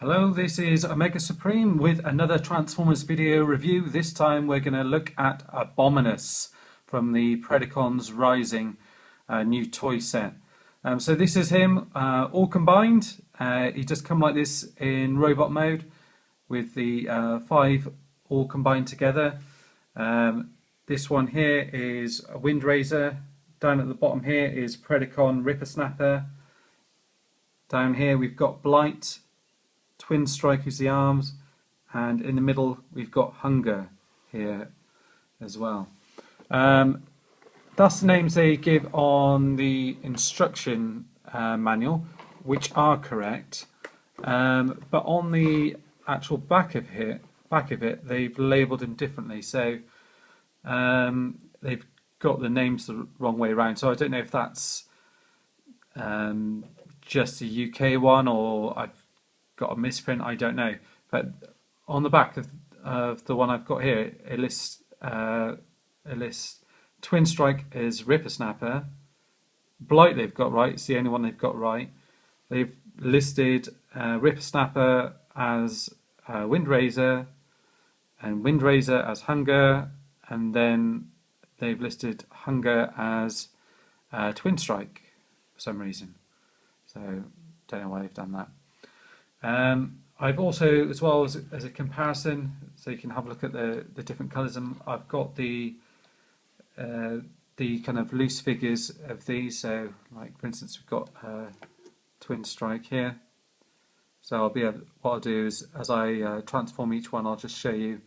Hello, this is Omega Supreme with another Transformers video review. This time we're going to look at Abominus from the Predacons Rising new toy set. So this is him all combined. He just come like this in robot mode with the 5 all combined together. This one here is a Windrazor. Down at the bottom here is Predacon Rippersnapper. Down here we've got Blight. Twinstrike is the arms, and in the middle we've got Hun-Gurrr here as well. That's the names they give on the instruction manual, which are correct, but on the actual back of it they've labelled them differently, so they've got the names the wrong way around. So I don't know if that's just a UK one or I've got a misprint, I don't know, but on the back of the one I've got here, it lists Twinstrike as Rippersnapper. Blight they've got right, it's the only one they've got right. They've listed Rippersnapper as Windrazor and Windrazor as Hun-Gurrr, and then they've listed Hun-Gurrr as Twinstrike for some reason, so don't know why they've done that. I've also, as well as a comparison, so you can have a look at the different colours, and I've got the kind of loose figures of these. So, like for instance, we've got Twinstrike here. So what I'll do is, as I transform each one, I'll just show you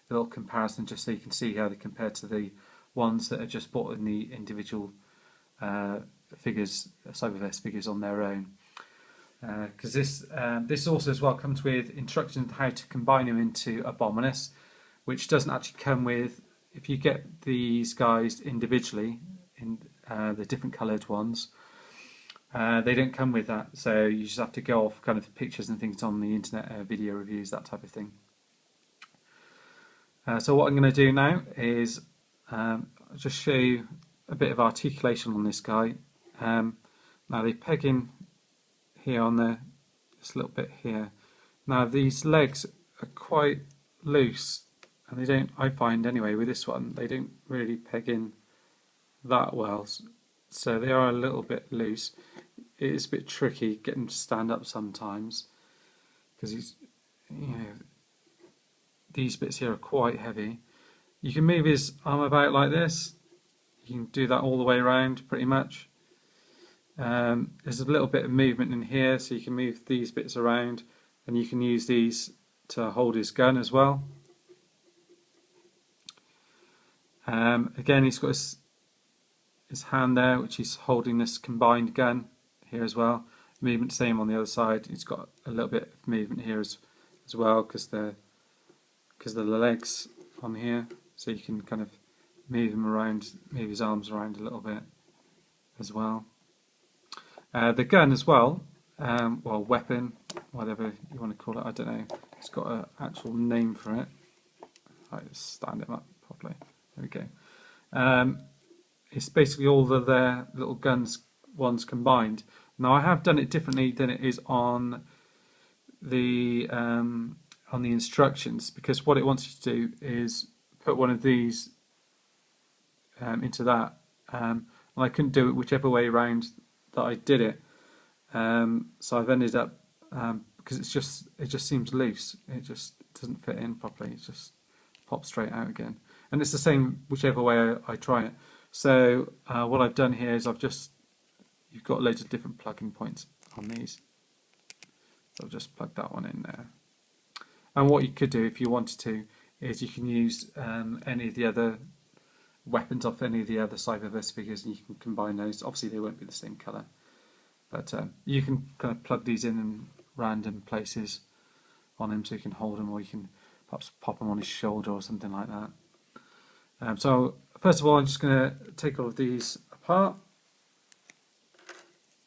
a little comparison, just so you can see how they compare to the ones that are just bought in the individual figures, cyberverse figures on their own. Because this also as well comes with instructions on how to combine them into Abominus, which doesn't actually come with, if you get these guys individually in the different coloured ones, they don't come with that, so you just have to go off kind of pictures and things on the internet, video reviews, that type of thing. So what I'm going to do now is I'll just show you a bit of articulation on this guy. Now they peg in here on this little bit here. Now these legs are quite loose, and they don't, I find anyway with this one, they don't really peg in that well, so they are a little bit loose. It is a bit tricky getting them to stand up sometimes, because these bits here are quite heavy. You can move his arm about like this, you can do that all the way around pretty much. There's a little bit of movement in here, so you can move these bits around, and you can use these to hold his gun as well. Again, he's got his hand there, which he's holding this combined gun here as well. Movement same on the other side. He's got a little bit of movement here as well, because of the legs on here, so you can kind of move him around, move his arms around a little bit as well. The gun as well, well, weapon, whatever you want to call it, I don't know. It's got an actual name for it. I'll just stand it up properly. There we go. It's basically all their little guns ones combined. Now I have done it differently than it is on the instructions, because what it wants you to do is put one of these into that, and I couldn't do it whichever way around that I did it, so I've ended up, because it just seems loose, it just doesn't fit in properly, it just pops straight out again, and it's the same whichever way I try it. So what I've done here is you've got loads of different plug-in points on these, so I've just plugged that one in there. And what you could do if you wanted to is you can use any of the other weapons off any of the other cyberverse figures, and you can combine those. Obviously they won't be the same colour, but you can kind of plug these in random places on him, so you can hold them, or you can perhaps pop them on his shoulder or something like that. So first of all, I'm just going to take all of these apart,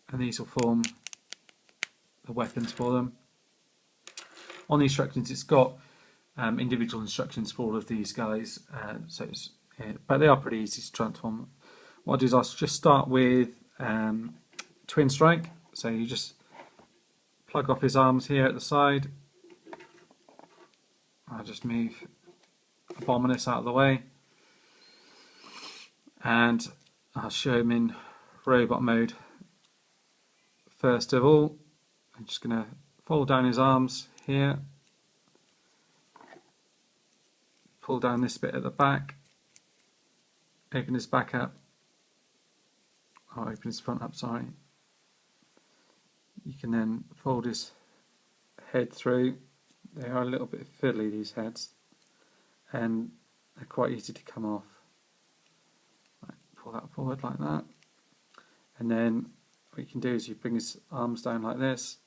and these will form the weapons for them. On the instructions, it's got individual instructions for all of these guys, but they are pretty easy to transform. What I'll do is I'll just start with Twinstrike. So you just plug off his arms here at the side. I'll just move Abominus out of the way, and I'll show him in robot mode. First of all, I'm just going to fold down his arms here, pull down this bit at the back, open his back up, or open his front up, sorry. You can then fold his head through. They are a little bit fiddly, these heads, and they're quite easy to come off. Right, pull that forward like that, and then what you can do is you bring his arms down like this,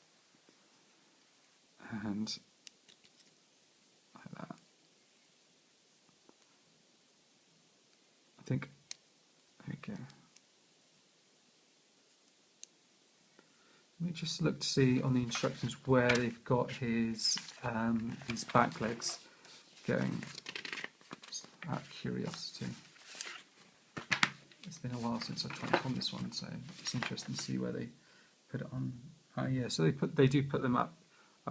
and like that. I think, there we go. Let me just look to see on the instructions where they've got his these back legs going, just out of curiosity. It's been a while since I've tried on this one, so it's interesting to see where they put it on. Oh yeah, so they do put them up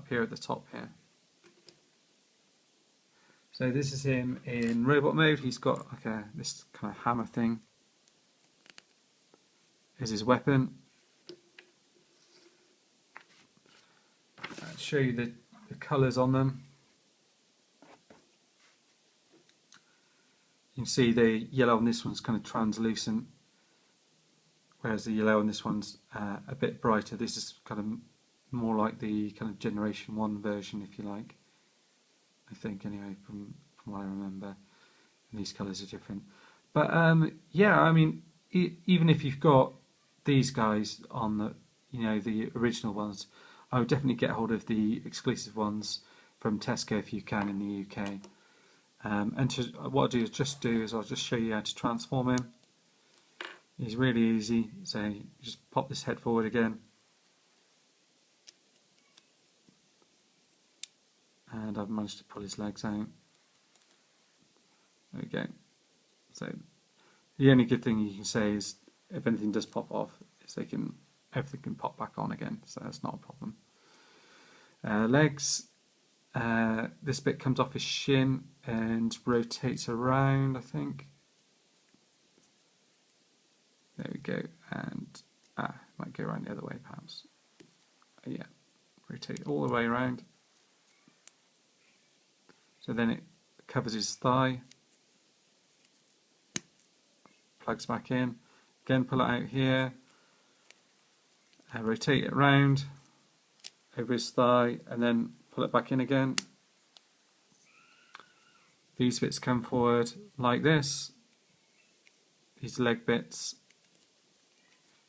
here at the top here. So this is him in robot mode. He's got like this kind of hammer thing is his weapon. I'll show you the colours on them. You can see the yellow on this one's kind of translucent, whereas the yellow on this one's a bit brighter. This is kind of more like the kind of Generation 1 version, if you like. I think, anyway, from what I remember. And these colours are different. But yeah, I mean, even if you've got these guys on the, the original ones, I would definitely get hold of the exclusive ones from Tesco if you can in the UK. And what I'll do is I'll just show you how to transform him. It's really easy. So you just pop this head forward again, and I've managed to pull his legs out. There we go. So the only good thing you can say is if anything does pop off, is everything can pop back on again. So that's not a problem. Legs. This bit comes off his shin and rotates around, I think. There we go, and might go around the other way perhaps. Yeah, rotate all the way around. So then it covers his thigh, plugs back in, again pull it out here, rotate it around over his thigh, and then pull it back in again. These bits come forward like this. These leg bits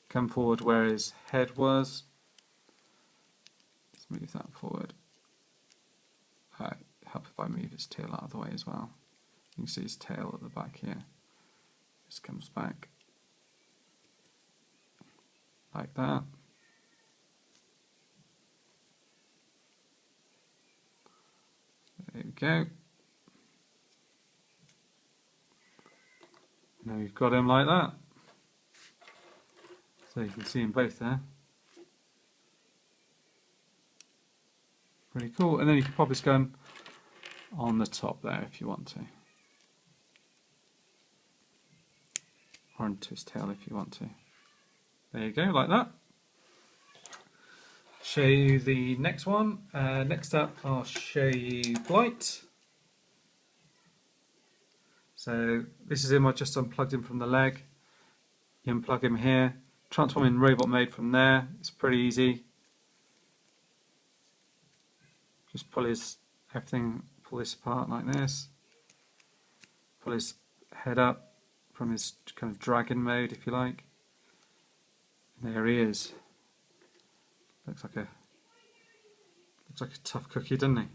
come forward where his head was. Let's move that forward. Help if I move his tail out of the way as well. You can see his tail at the back here. This comes back like that. There we go. Now you've got him like that. So you can see them both there. Pretty cool. And then you can pop his gun on the top there if you want to. Or into his tail if you want to. There you go, like that. Show you the next one. Next up I'll show you Blight. So this is him, I just unplugged him from the leg. You unplug him here, transform in robot mode from there. It's pretty easy. Just pull this apart like this. Pull his head up from his kind of dragon mode, if you like. And there he is. Looks like a tough cookie, doesn't he?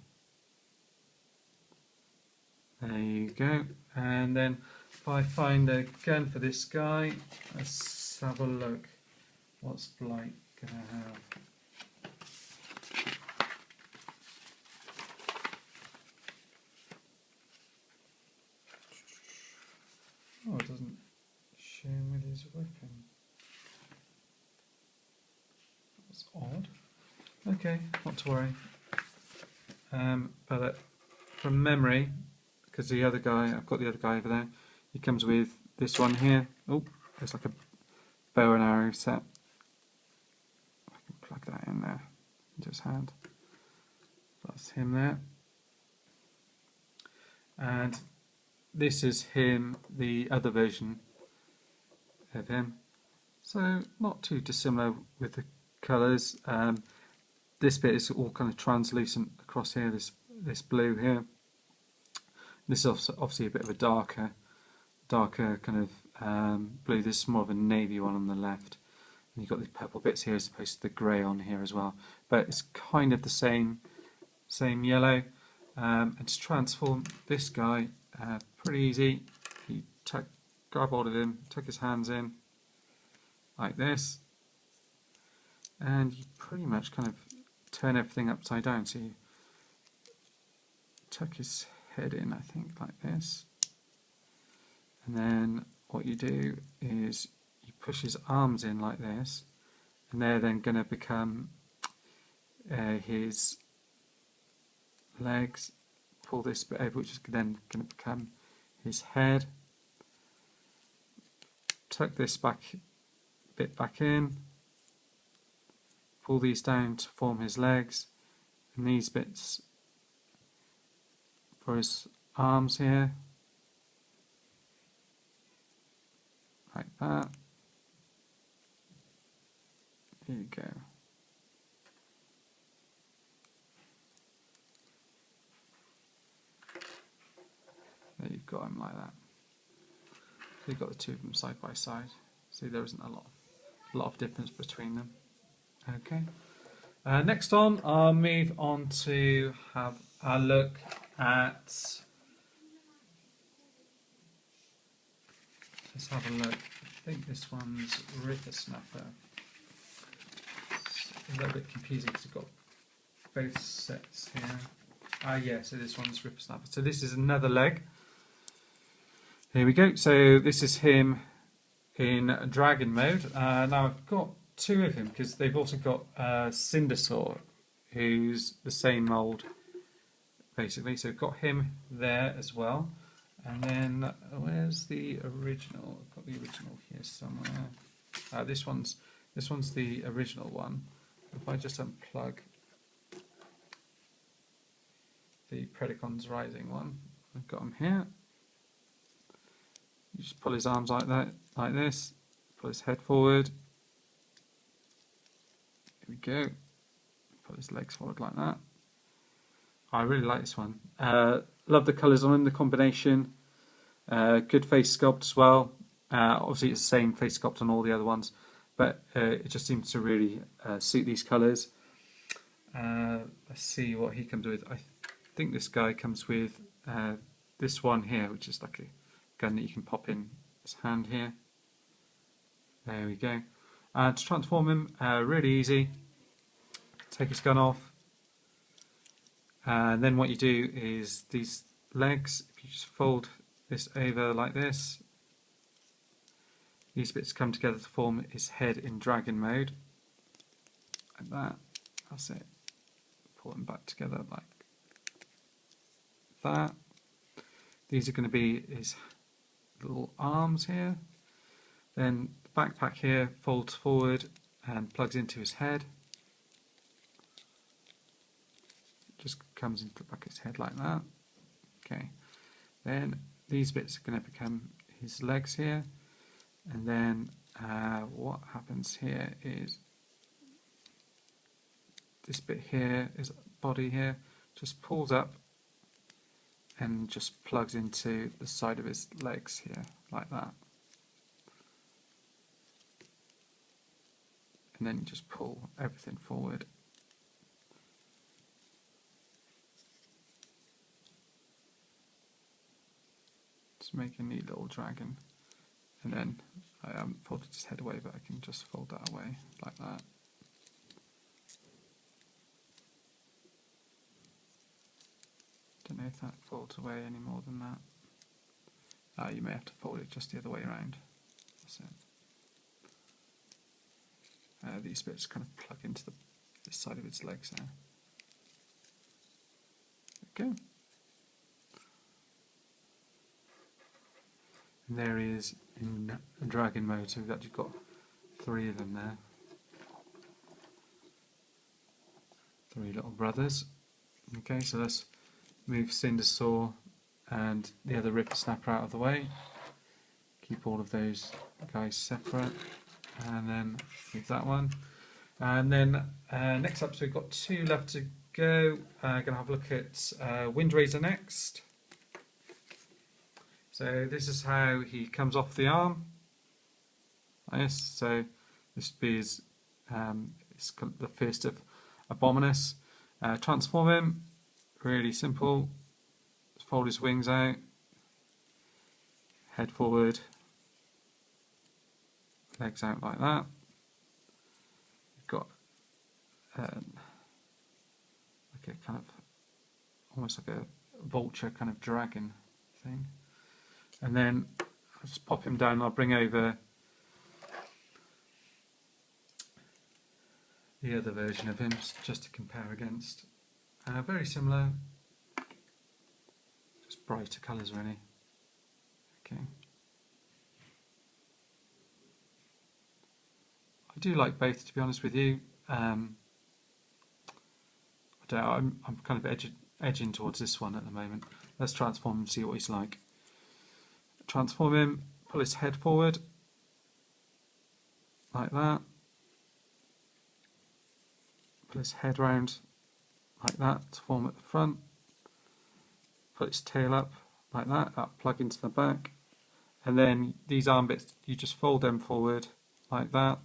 There you go. And then if I find a gun for this guy, let's have a look. What's Blight gonna have? Oh, it doesn't show him with his weapon. That's odd. Okay, not to worry. But from memory, because the other guy, I've got the other guy over there, he comes with this one here. Oh, there's like a bow and arrow set. I can plug that in there into his hand. That's him there. And this is him, the other version of him. So not too dissimilar with the colours. This bit is all kind of translucent across here, this blue here. This is obviously a bit of a darker kind of blue. This is more of a navy one on the left. And you've got the purple bits here as opposed to the grey on here as well. But it's kind of the same yellow. And to transform this guy, pretty easy. You grab hold of him, tuck his hands in like this, and you pretty much kind of turn everything upside down. So you tuck his head in, I think, like this, and then what you do is you push his arms in like this, and they're then going to become his legs. Pull this bit over, which is then going to become his head. Tuck this bit back in. Pull these down to form his legs, and these bits for his arms here, like that. There you go. There you've got him like that. So you've got the two of them side by side. See, there isn't a lot of difference between them. Okay. Next on, I'll move on to have a look at. Let's have a look. I think this one's Rippersnapper. It's a little bit confusing because you've got both sets here. Yeah, so this one's Rippersnapper. So this is another leg. Here we go. So this is him in dragon mode. Now I've got two of him because they've also got Cindersaur, who's the same mould basically. So we've got him there as well. And then where's the original? I've got the original here somewhere. This one's the original one. If I just unplug the Predacons Rising one, I've got him here. You just pull his arms like that, like this. Pull his head forward. Here we go. Pull his legs forward like that. I really like this one. Love the colours on him, the combination. Good face sculpt as well. Obviously it's the same face sculpt on all the other ones, but it just seems to really suit these colours. Let's see what he comes with. I think this guy comes with this one here, which is like a gun that you can pop in his hand here. There we go. To transform him, really easy. Take his gun off. And then what you do is these legs, if you just fold this over like this, these bits come together to form his head in dragon mode. Like that. That's it. Pull them back together like that. These are going to be his little arms here. Then the backpack here folds forward and plugs into his head. Just comes into the back of his head like that. Okay. Then these bits are going to become his legs here. And then what happens here is this bit here, his body here, just pulls up and just plugs into the side of his legs here, like that. And then you just pull everything forward. Just make a neat little dragon. And then I haven't folded his head away, but I can just fold that away like that. Don't know if that folds away any more than that. You may have to fold it just the other way around. That's it. These bits kind of plug into this side of its legs now. Okay. And there he is in dragon mode, so we've actually got 3 of them there. 3 little brothers. Okay, so let's move Cindersaw and the other Rippersnapper out of the way. Keep all of those guys separate, and then move that one. And then next up, so we've got 2 left to go. Going to have a look at Windrazor next. So this is how he comes off the arm. Yes, so this would be his, the first of Abominus. Transform him, really simple. Fold his wings out, head forward, legs out like that. You've got like a kind of, almost like a vulture kind of dragon thing. And then I'll just pop him down. I'll bring over the other version of him just to compare against. Very similar, just brighter colours really. Okay. I do like both, to be honest with you. I don't know, I'm kind of edging towards this one at the moment. Let's transform him and see what he's like. Transform him, pull his head forward, like that. Pull his head round, like that, to form at the front. Put its tail up, like that, plug into the back. And then these arm bits, you just fold them forward, like that.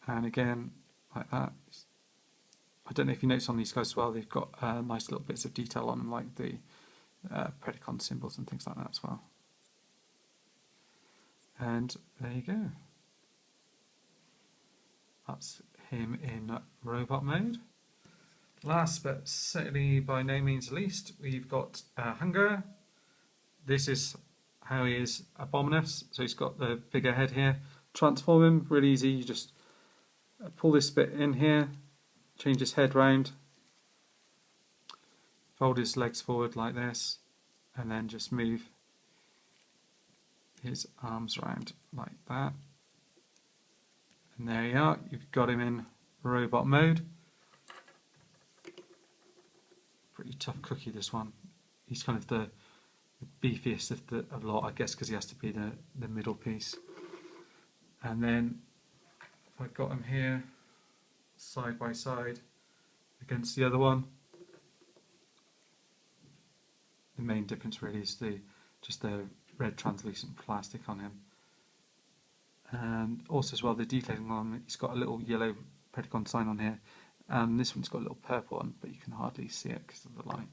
And again, like that. I don't know if you notice on these guys as well, they've got nice little bits of detail on them, like the Predacon symbols and things like that as well. And there you go. That's him in robot mode. Last but certainly by no means least, we've got Hun-Gurrr. This is how he is Abominus. So he's got the bigger head here. Transform him, really easy. You just pull this bit in here, change his head round, fold his legs forward like this, and then just move his arms round like that. And there you are, you've got him in robot mode. Pretty tough cookie, this one. He's kind of the beefiest of the lot, I guess, because he has to be the middle piece. And then if I got him here side by side against the other one, the main difference really is just the red translucent plastic on him. And also as well, the detailing on it, he's got a little yellow Predacon sign on here, and this one's got a little purple one, but you can hardly see it because of the light.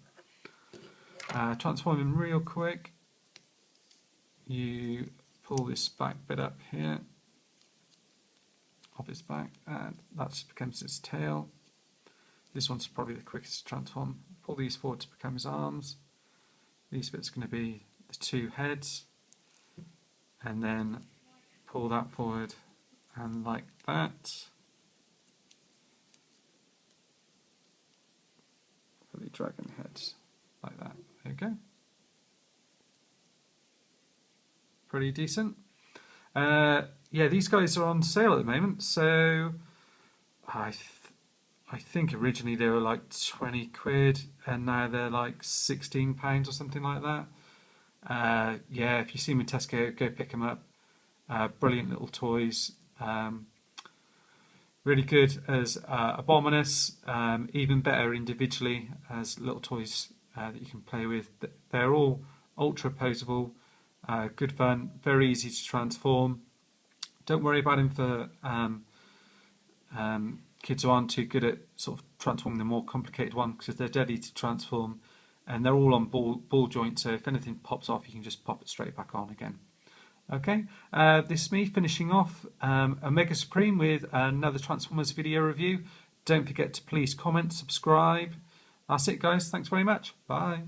Transform him real quick. You pull this back bit up here of his back, and that just becomes his tail. This one's probably the quickest to transform. Pull these forward to become his arms. These bits are going to be the 2 heads, and then pull that forward and like that for the dragon heads, like that. There you go. Pretty decent. Yeah, these guys are on sale at the moment, so I think originally they were like 20 quid and now they're like £16 or something like that. Yeah, if you see them in Tesco, go pick them up. Brilliant little toys. Really good as Abominus, even better individually as little toys that you can play with. They're all ultra posable, good fun, very easy to transform. Don't worry about them for kids who aren't too good at sort of transforming the more complicated one, because they're deadly to transform, and they're all on ball joints, so if anything pops off you can just pop it straight back on again. Okay, this is me finishing off Omega Supreme with another Transformers video review. Don't forget to please comment, subscribe. That's it guys, thanks very much, bye.